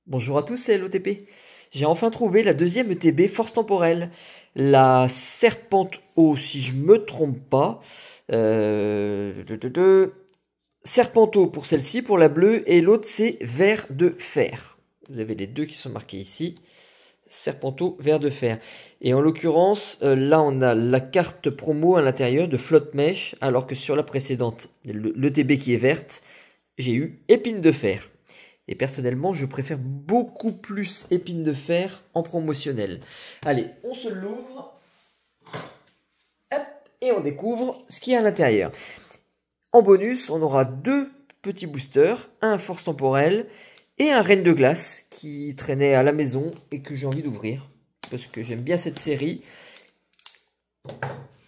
Bonjour à tous, c'est l'OTP. J'ai enfin trouvé la deuxième ETB force temporelle. La Serpente O, si je me trompe pas. Serpento pour celle-ci, pour la bleue, et l'autre c'est Ver de Fer. Vous avez les deux qui sont marqués ici. Serpento, Ver de Fer. Et en l'occurrence, là on a la carte promo à l'intérieur de Flotte Mèche, alors que sur la précédente, l'ETB qui est verte, j'ai eu Épine de Fer. Et personnellement, je préfère beaucoup plus Épine de Fer en promotionnel. Allez, on se l'ouvre. Et on découvre ce qu'il y a à l'intérieur. En bonus, on aura deux petits boosters, un force temporelle et un reine de glace qui traînait à la maison et que j'ai envie d'ouvrir. Parce que j'aime bien cette série.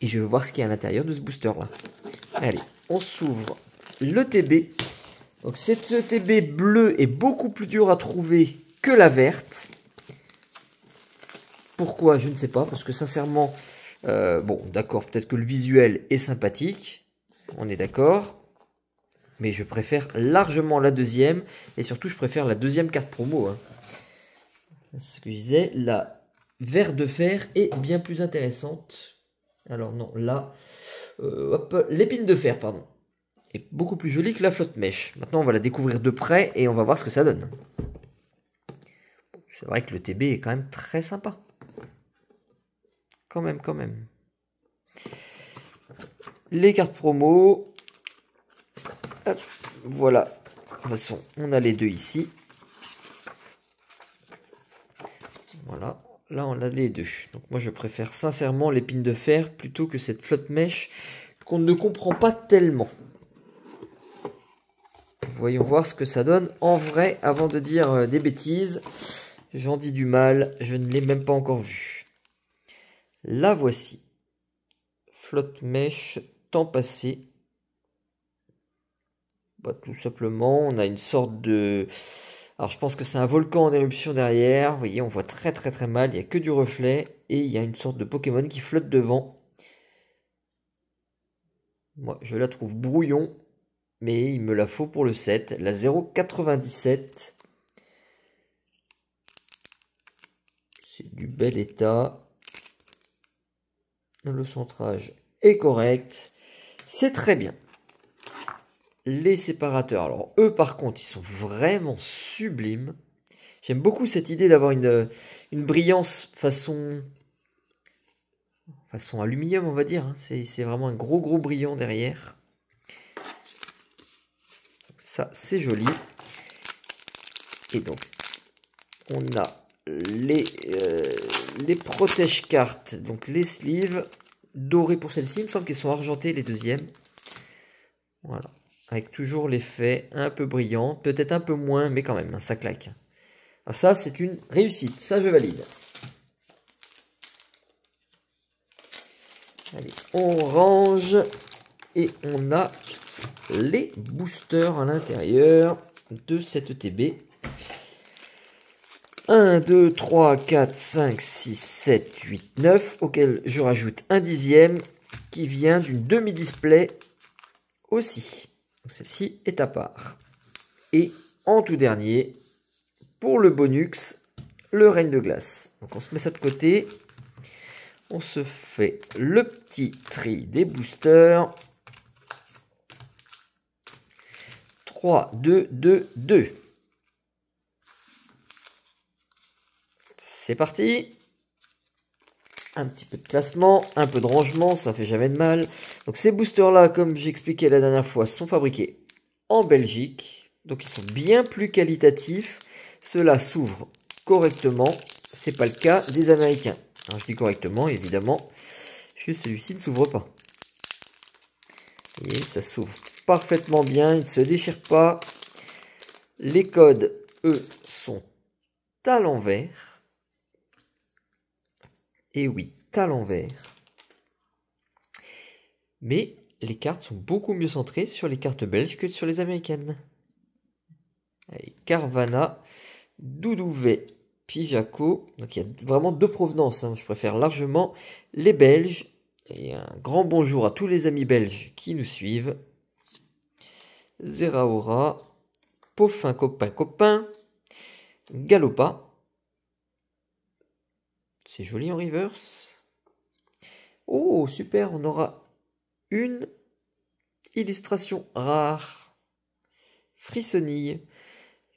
Et je veux voir ce qu'il y a à l'intérieur de ce booster là. Allez, on s'ouvre l'ETB. Donc cette ETB bleue est beaucoup plus dure à trouver que la verte. Pourquoi? Je ne sais pas. Parce que sincèrement, bon d'accord, peut-être que le visuel est sympathique. On est d'accord. Mais je préfère largement la deuxième. Et surtout, je préfère la deuxième carte promo. Hein. C'est ce que je disais. La Ver de Fer est bien plus intéressante. Alors non, là, hop, l'Épine de Fer, pardon. Est beaucoup plus jolie que la Flotte Mèche. Maintenant, on va la découvrir de près et on va voir ce que ça donne. C'est vrai que le TB est quand même très sympa. Quand même. Les cartes promo. Hop, voilà. De toute façon, on a les deux ici. Voilà. Là, on a les deux. Donc moi, je préfère sincèrement l'Épine de Fer plutôt que cette Flotte Mèche qu'on ne comprend pas tellement. Voyons voir ce que ça donne en vrai avant de dire des bêtises. J'en dis du mal, je ne l'ai même pas encore vu. La voici. Flotte Mèche, temps passé. Bah, tout simplement, on a une sorte de... Alors je pense que c'est un volcan en éruption derrière. Vous voyez, on voit très mal. Il n'y a que du reflet. Et il y a une sorte de Pokémon qui flotte devant. Moi, je la trouve brouillon. Mais il me la faut pour le 7. La 0,97. C'est du bel état. Le centrage est correct. C'est très bien. Les séparateurs. Alors eux par contre, ils sont vraiment sublimes. J'aime beaucoup cette idée d'avoir une brillance façon aluminium, on va dire. Hein. C'est vraiment un gros brillant derrière. Ça, c'est joli. Et donc, on a les protège-cartes, donc les sleeves dorés pour celle-ci. Il me semble qu'ils sont argentés les deuxièmes. Voilà. Avec toujours l'effet un peu brillant. Peut-être un peu moins, mais quand même, hein, ça claque. Alors ça, c'est une réussite. Ça, je valide. Allez, on range. Et on a les boosters à l'intérieur de cette ETB. 1, 2, 3, 4, 5, 6, 7, 8, 9, auquel je rajoute un dixième qui vient d'une demi-display aussi. Celle-ci est à part. Et en tout dernier, pour le bonus, le Reine de Glace. Donc on se met ça de côté. On se fait le petit tri des boosters. 3, 2, 2, 2. C'est parti. Un petit peu de classement, un peu de rangement, ça fait jamais de mal. Donc ces boosters là, comme j'expliquais la dernière fois, sont fabriqués en Belgique. Donc ils sont bien plus qualitatifs. Ceux-là s'ouvrent correctement. C'est pas le cas des Américains. Alors je dis correctement, évidemment. Juste celui-ci ne s'ouvre pas. Vous voyez, ça s'ouvre parfaitement bien, il ne se déchire pas. Les codes, eux, sont à l'envers. Et oui, à l'envers. Mais les cartes sont beaucoup mieux centrées sur les cartes belges que sur les américaines. Allez, Carvana, Doudouvet, Pijaco. Donc il y a vraiment deux provenances. Hein. Je préfère largement les Belges. Et un grand bonjour à tous les amis belges qui nous suivent. Zeraora, Poffin copain. Galopa. C'est joli en reverse. Oh, super, on aura une illustration rare. Frissonille,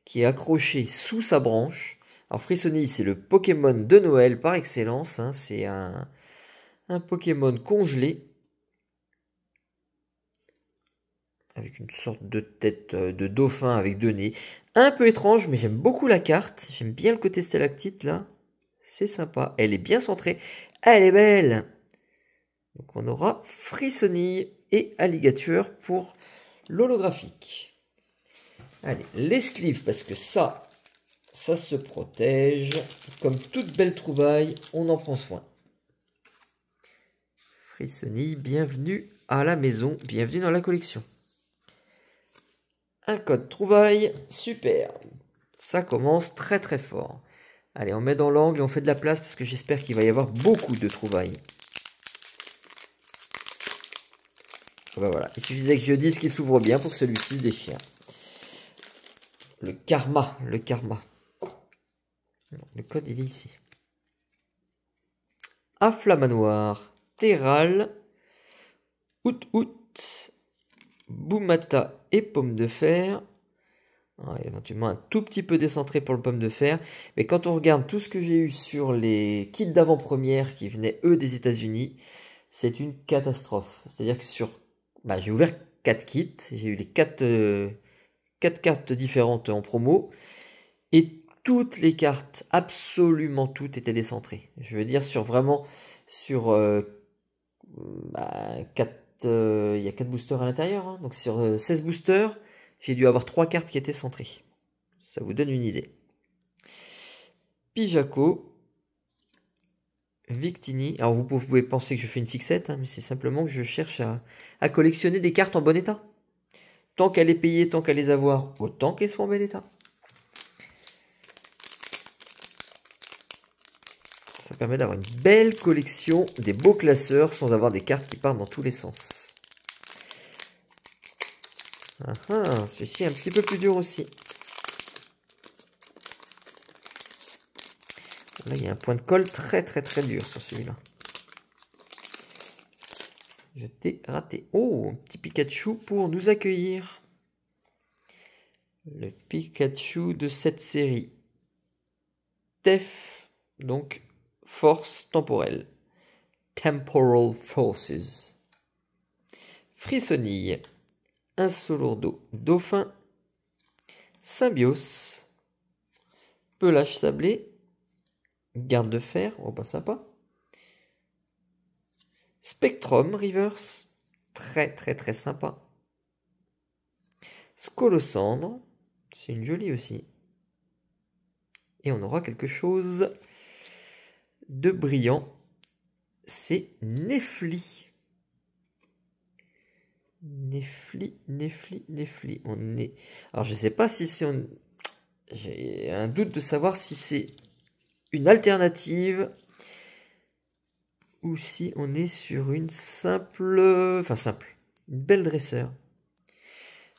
qui est accroché sous sa branche. Alors Frissonille, c'est le Pokémon de Noël par excellence. Hein. C'est un Pokémon congelé. Avec une sorte de tête de dauphin avec deux nez. Un peu étrange, mais j'aime beaucoup la carte. J'aime bien le côté stalactite là. C'est sympa. Elle est bien centrée. Elle est belle. Donc on aura Frissonille et Alligator pour l'holographique. Allez, les sleeves, parce que ça se protège. Comme toute belle trouvaille, on en prend soin. Frissonille, bienvenue à la maison, bienvenue dans la collection. Un code trouvaille, super. Ça commence très très fort. Allez, on met dans l'angle et on fait de la place parce que j'espère qu'il va y avoir beaucoup de trouvailles. Ben voilà, il suffisait que je dise qu'il s'ouvre bien pour que celui-ci se déchire. Le karma, le karma. Le code, il est ici. Afflamanoir, Terral, Out, Boumata et Pomme de Fer. Éventuellement un tout petit peu décentré pour le Pomme de Fer. Mais quand on regarde tout ce que j'ai eu sur les kits d'avant-première qui venaient, eux, des États-Unis, c'est une catastrophe. C'est-à-dire que sur... j'ai ouvert 4 kits. J'ai eu les 4 cartes différentes en promo. Et toutes les cartes, absolument toutes, étaient décentrées. Je veux dire, sur 4... il y a 4 boosters à l'intérieur. Hein. Donc sur 16 boosters, j'ai dû avoir 3 cartes qui étaient centrées. Ça vous donne une idée. Pijaco. Victini. Alors vous pouvez penser que je fais une fixette, hein, mais c'est simplement que je cherche à collectionner des cartes en bon état. Tant qu'à les payer, tant qu'à les avoir, autant qu'elles soient en bel état. Ça permet d'avoir une belle collection, des beaux classeurs, sans avoir des cartes qui partent dans tous les sens. Celui-ci est un petit peu plus dur aussi. Là, il y a un point de colle très très très dur sur celui-là. Je t'ai raté. Oh, un petit Pikachu pour nous accueillir. Le Pikachu de cette série. TEF, donc force temporelle. Temporal Forces. Frissonille. Insolourdo, Dauphin. Symbios. Pelage sablé. Garde de fer, oh bah sympa. Spectrum Reverse, très très très sympa. Scolosandre, c'est une jolie aussi. Et on aura quelque chose de brillant, c'est Nefli. Nefli. On est... Alors je sais pas si c'est... J'ai un doute de savoir si c'est une alternative ou si on est sur une simple... une belle dresseur.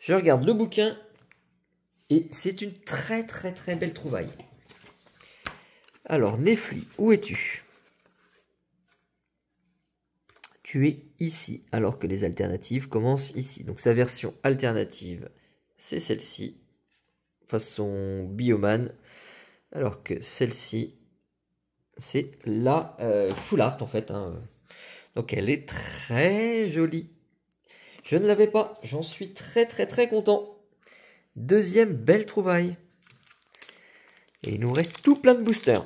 Je regarde le bouquin et c'est une très très très belle trouvaille. Alors, Nefli, où es-tu? Tu es ici, alors que les alternatives commencent ici. Donc sa version alternative, c'est celle-ci, façon Bioman, alors que celle-ci, c'est la full art en fait. Hein. Donc elle est très jolie. Je ne l'avais pas, j'en suis très très très content. Deuxième belle trouvaille. Et il nous reste tout plein de boosters.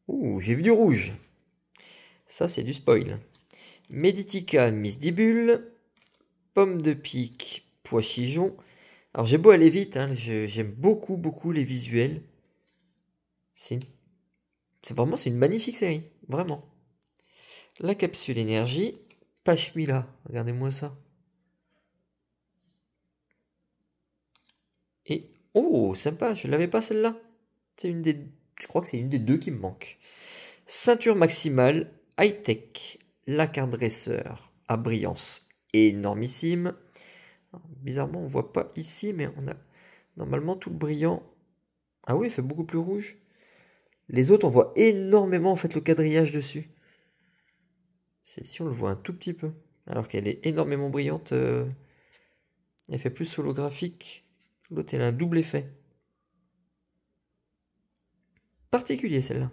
Ouh, j'ai vu du rouge. Ça, c'est du spoil. Meditica, Misdibule. Pomme de pique, pois chijon. Alors, j'ai beau aller vite, hein, j'aime beaucoup, beaucoup les visuels. C'est une magnifique série, vraiment. La capsule énergie, Pashmila, regardez-moi ça. Et, oh, sympa, je l'avais pas celle-là. C'est je crois que c'est une des deux qui me manque. Ceinture maximale, high-tech, la carte dresseur à brillance énormissime. Alors, bizarrement, on ne voit pas ici, mais on a normalement tout le brillant. Ah oui, il fait beaucoup plus rouge. Les autres, on voit énormément en fait le quadrillage dessus. Celle-ci, on le voit un tout petit peu. Alors qu'elle est énormément brillante. Elle fait plus holographique. L'autre, elle a un double effet. Particulier celle-là.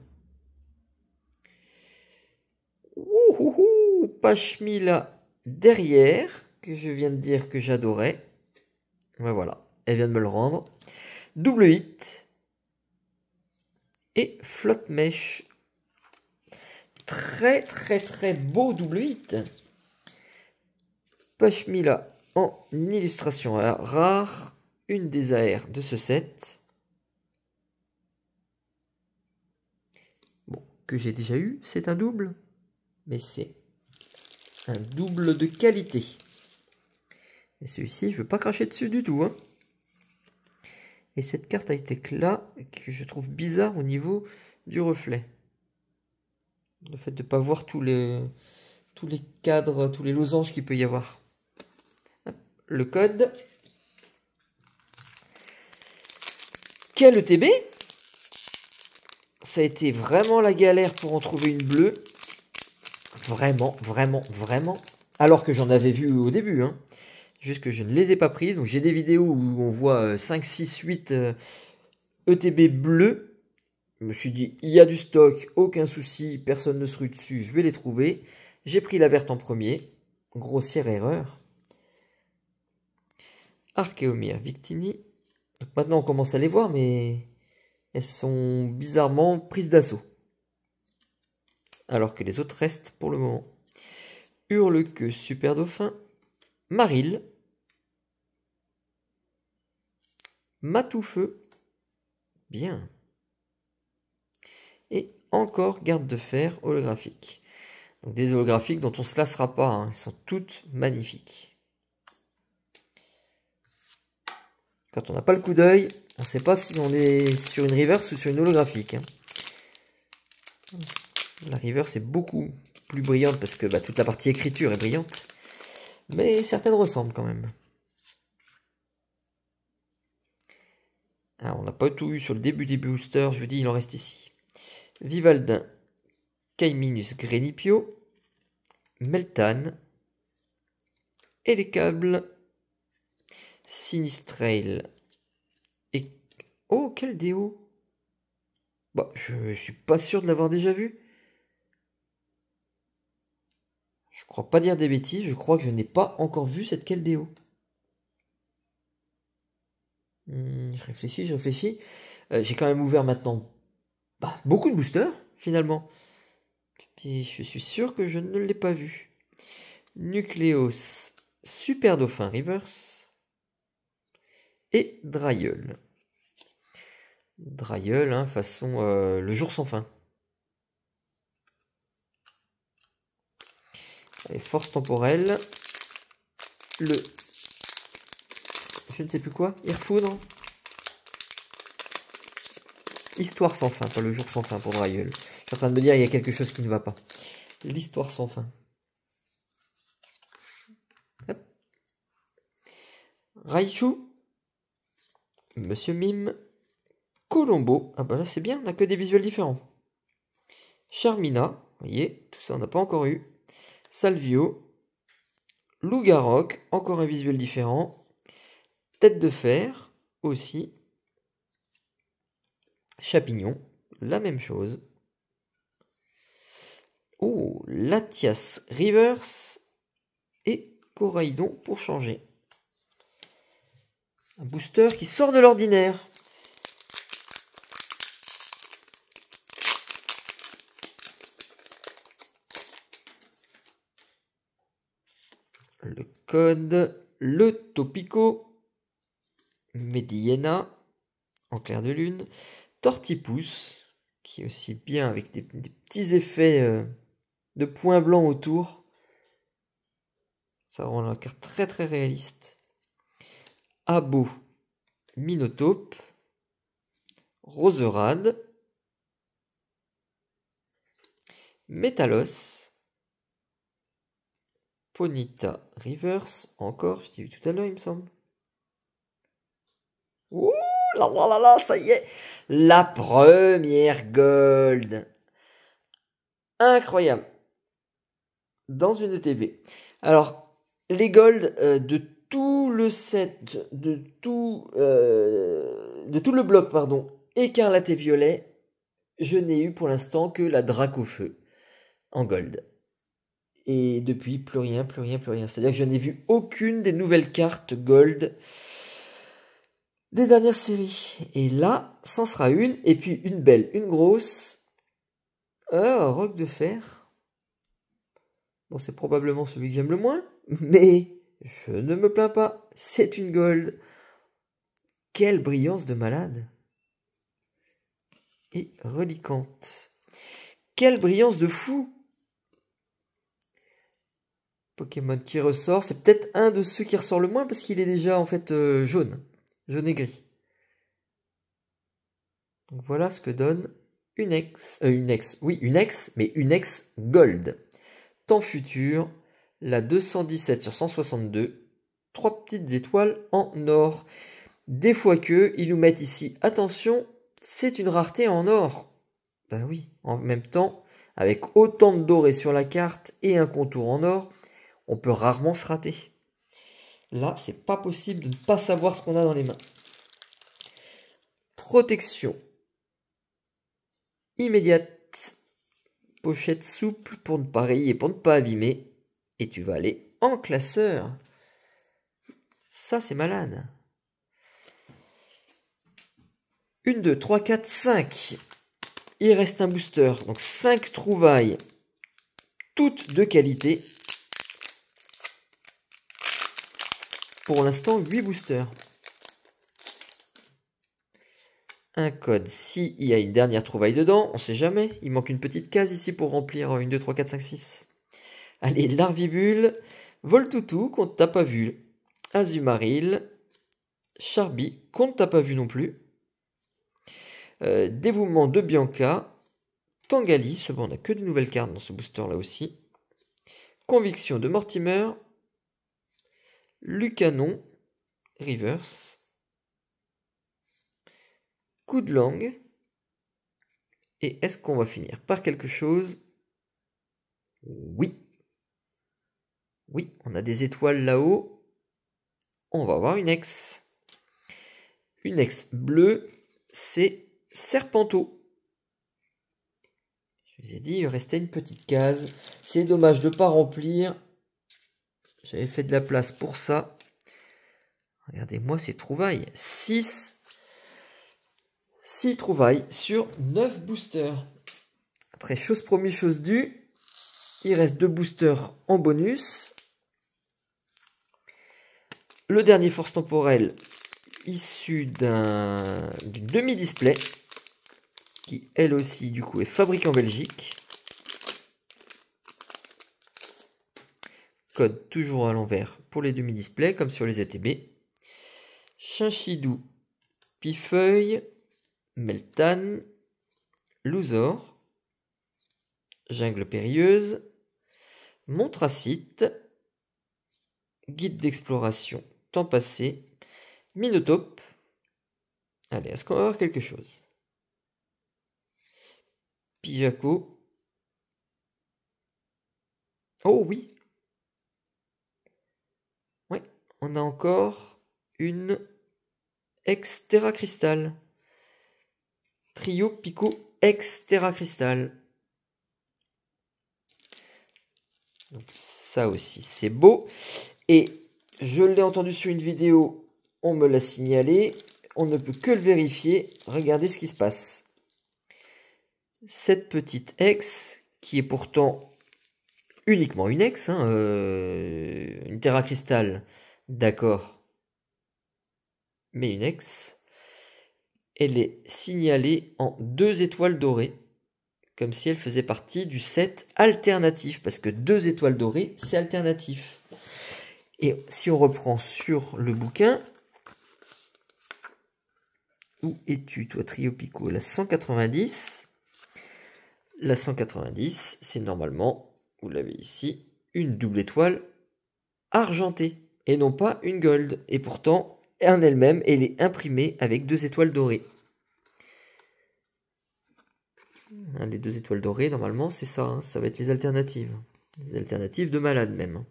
Pashmila derrière, que je viens de dire que j'adorais. Ben voilà, elle vient de me le rendre. Double hit. Et flotte mèche. Très très très beau double hit. Pashmila en illustration rare. Une des AR de ce set. Bon, que j'ai déjà eu, c'est un double. Mais c'est un double de qualité. Et celui-ci, je ne veux pas cracher dessus du tout. Hein. Et cette carte a été éclat que je trouve bizarre au niveau du reflet. Le fait de ne pas voir tous les cadres, tous les losanges qu'il peut y avoir. Le code. Quel ETB? Ça a été vraiment la galère pour en trouver une bleue. Vraiment, vraiment, vraiment. Alors que j'en avais vu au début. Hein. Juste que je ne les ai pas prises. Donc j'ai des vidéos où on voit 5, 6, 8 ETB bleus. Je me suis dit, il y a du stock, aucun souci, personne ne se rue dessus, je vais les trouver. J'ai pris la verte en premier. Grossière erreur. Archeomir Victini. Donc maintenant on commence à les voir, mais elles sont bizarrement prises d'assaut. Alors que les autres restent pour le moment. Hurle-queue Super Dauphin. Maril. Matoufeu. Bien. Et encore garde de fer holographique. Donc des holographiques dont on ne se lassera pas. Hein. Elles sont toutes magnifiques. Quand on n'a pas le coup d'œil, on ne sait pas si on est sur une reverse ou sur une holographique. Hein. La reverse est beaucoup plus brillante parce que toute la partie écriture est brillante. Mais certaines ressemblent quand même. Alors, on n'a pas tout eu sur le début des boosters. Je vous dis, il en reste ici. Vivaldin, Caiminus Grenipio, Meltan, et les câbles, Sinistrail, et... Oh, quel déo! Bah, je suis pas sûr de l'avoir déjà vu. Je crois pas dire des bêtises, je crois que je n'ai pas encore vu cette Keldeo. Je réfléchis. J'ai quand même ouvert maintenant beaucoup de boosters, finalement. Et je suis sûr que je ne l'ai pas vu. Nucleos, Super Dauphin Reverse. Et Drayeul. Drayeul, hein, façon le jour sans fin. Allez, force temporelle. Le... Je ne sais plus quoi. Irfoudre. Histoire sans fin, pas le jour sans fin pour Drayeul. Je suis en train de me dire il y a quelque chose qui ne va pas. L'histoire sans fin. Hop. Raichu. Monsieur Mime. Colombo. Ah bah là c'est bien, on n'a que des visuels différents. Charmina. Vous voyez, tout ça on n'a pas encore eu. Salvio. Lougarok. Encore un visuel différent. Tête de fer. Aussi. Chapignon. La même chose. Oh, Latias Reverse. Et Coraidon pour changer. Un booster qui sort de l'ordinaire. Le code, le Topico, Mediena, en clair de lune, Tortipousse, qui est aussi bien avec des petits effets de points blancs autour. Ça rend la carte très très réaliste. Abo, Minotape, Roserade, Métalos, Ponyta Reverse, encore, je t'ai vu tout à l'heure, il me semble. Ouh là là là là, ça y est, la première gold. Incroyable. Dans une ETB. Alors, les gold de tout le set, de tout le bloc, pardon, écarlate et violet, je n'ai eu pour l'instant que la Dracofeu en gold. Et depuis, plus rien, plus rien, plus rien. C'est-à-dire que je n'ai vu aucune des nouvelles cartes gold des dernières séries. Et là, c'en sera une, et puis une belle, une grosse. Roc de fer. Bon, c'est probablement celui que j'aime le moins, mais je ne me plains pas. C'est une gold. Quelle brillance de malade. Et reliquante. Quelle brillance de fou. Pokémon qui ressort. C'est peut-être un de ceux qui ressort le moins parce qu'il est déjà en fait jaune. Jaune et gris. Donc voilà ce que donne une ex. Oui, une ex, mais une ex gold. Temps futur. La 217 sur 162. 3 petites étoiles en or. Des fois que, ils nous mettent ici, attention, c'est une rareté en or. Ben oui, en même temps, avec autant de doré sur la carte et un contour en or, on peut rarement se rater. Là, c'est pas possible de ne pas savoir ce qu'on a dans les mains. Protection immédiate. Pochette souple pour ne pas rayer, pour ne pas abîmer. Et tu vas aller en classeur. Ça, c'est malade. 1, 2, 3, 4, 5. Il reste un booster. Donc 5 trouvailles. Toutes de qualité. Pour l'instant, 8 boosters. Un code, s'il y a une dernière trouvaille dedans, on sait jamais. Il manque une petite case ici pour remplir 1, 2, 3, 4, 5, 6. Allez, Larvibule, Voltoutou, qu'on ne t'a pas vu. Azumarill, Charby, qu'on ne t'a pas vu non plus. Dévouement de Bianca, Tangali, ce bon, on n'a que de nouvelles cartes dans ce booster là aussi. Conviction de Mortimer, Lucanon, Reverse, Coup de langue. Et est-ce qu'on va finir par quelque chose? Oui. Oui, on a des étoiles là-haut. On va avoir une ex. Une ex bleue, c'est Serpento. Je vous ai dit, il restait une petite case. C'est dommage de ne pas remplir. J'avais fait de la place pour ça. Regardez-moi ces trouvailles. 6 trouvailles sur 9 boosters. Après, chose promise, chose due. Il reste 2 boosters en bonus. Le dernier force temporelle issu d'une demi-display. Qui elle aussi du coup est fabriquée en Belgique. Code toujours à l'envers pour les demi-displays comme sur les ETB. Chinchidou, Pifeuille, Meltan, Louzor, Jungle Périlleuse, Montracite, Guide d'exploration, Temps passé, Minotape. Allez, est-ce qu'on va avoir quelque chose? Pijaco. Oh oui. Ouais, on a encore une ex-Terra Cristal. Trio Pico ex-Terra Cristal. Donc ça aussi, c'est beau. Et je l'ai entendu sur une vidéo, on me l'a signalé. On ne peut que le vérifier. Regardez ce qui se passe. Cette petite ex, qui est pourtant uniquement une ex, hein, une Terra Cristal, d'accord, mais une ex, elle est signalée en 2 étoiles dorées, comme si elle faisait partie du set alternatif, parce que 2 étoiles dorées, c'est alternatif. Et si on reprend sur le bouquin, où es-tu, toi, Trio Pico? La 190. La 190, c'est normalement, vous l'avez ici, une double étoile argentée et non pas une gold. Et pourtant, en elle-même, elle est imprimée avec 2 étoiles dorées. Les 2 étoiles dorées, normalement, c'est ça. Hein, ça va être les alternatives. Les alternatives de malade même.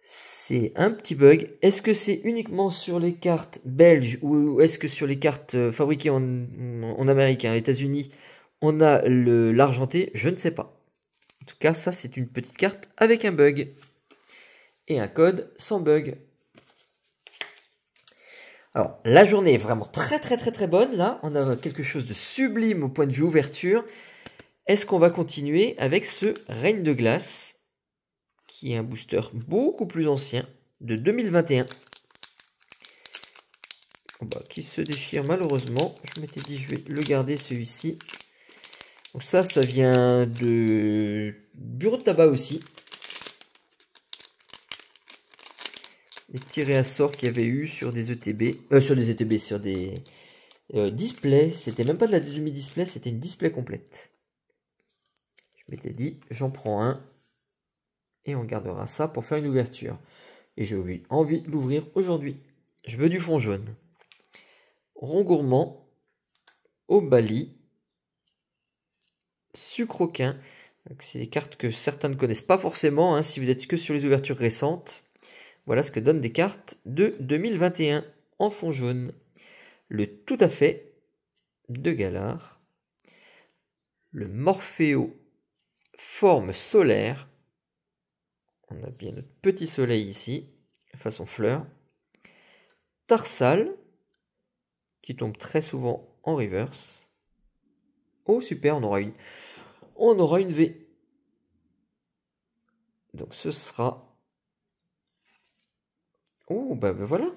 C'est un petit bug. Est-ce que c'est uniquement sur les cartes belges ou est-ce que sur les cartes fabriquées en Amérique, aux États-Unis, on a l'argenté? Je ne sais pas. En tout cas, ça, c'est une petite carte avec un bug. Et un code sans bug. Alors, la journée est vraiment très bonne. Là, on a quelque chose de sublime au point de vue ouverture. Est-ce qu'on va continuer avec ce Règne de glace, qui est un booster beaucoup plus ancien, de 2021. Qui se déchire malheureusement. Je m'étais dit, je vais le garder celui-ci. Donc ça vient de bureau de tabac aussi. Les petits réassorts qu'il y avait eu sur des ETB, sur des displays. C'était même pas de la demi-display, c'était une display complète. Je m'étais dit, j'en prends un et on gardera ça pour faire une ouverture. Et j'ai envie de l'ouvrir aujourd'hui. Je veux du fond jaune. Rond gourmand, au Bali, sucroquin. C'est des cartes que certains ne connaissent pas forcément, hein, si vous êtes que sur les ouvertures récentes. Voilà ce que donnent des cartes de 2021 en fond jaune. Le tout à fait de Galar. Le Morpheo forme solaire. On a bien notre petit soleil ici, façon fleur. Tarsal, qui tombe très souvent en reverse. Oh super, on aura une V. Donc ce sera... Oh bah voilà.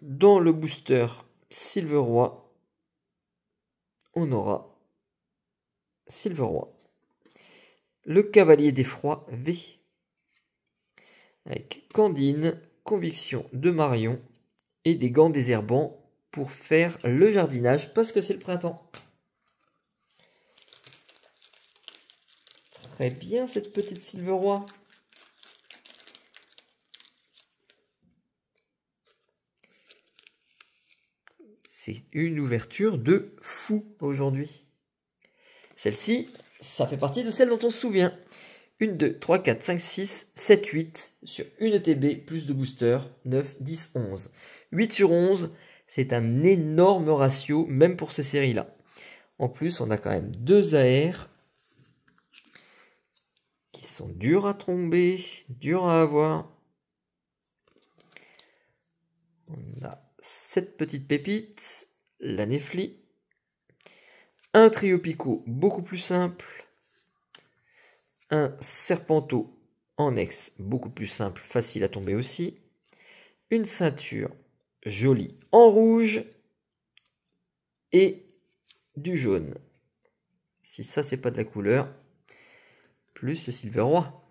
Dans le booster Silveroi, on aura Silveroi. Le Cavalier d'Effroi V. Avec Candine, Conviction de Marion et des gants désherbants pour faire le jardinage parce que c'est le printemps. Très bien cette petite Silveroi. C'est une ouverture de fou aujourd'hui. Celle-ci, ça fait partie de celle dont on se souvient. 1, 2, 3, 4, 5, 6, 7, 8 sur une ETB plus de booster, 9, 10, 11. 8 sur 11, c'est un énorme ratio, même pour ces séries-là. En plus, on a quand même 2 AR qui sont durs à tomber, durs à avoir. On a cette petite pépite, la Nefli. Un trio Pico beaucoup plus simple. Un Serpento en ex beaucoup plus simple, facile à tomber aussi. Une ceinture jolie en rouge. Et du jaune. Si ça, c'est pas de la couleur. Plus le Silveroi.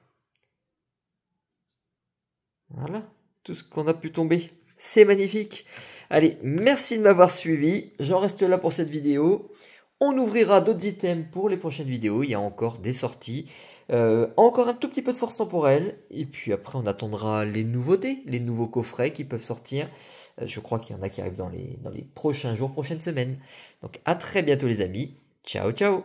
Voilà, tout ce qu'on a pu tomber. C'est magnifique. Allez, merci de m'avoir suivi. J'en reste là pour cette vidéo. On ouvrira d'autres items pour les prochaines vidéos. Il y a encore des sorties. Encore un tout petit peu de force temporelle. Et puis après, on attendra les nouveautés, les nouveaux coffrets qui peuvent sortir. Je crois qu'il y en a qui arrivent dans les prochains jours, prochaines semaines. Donc à très bientôt les amis. Ciao, ciao.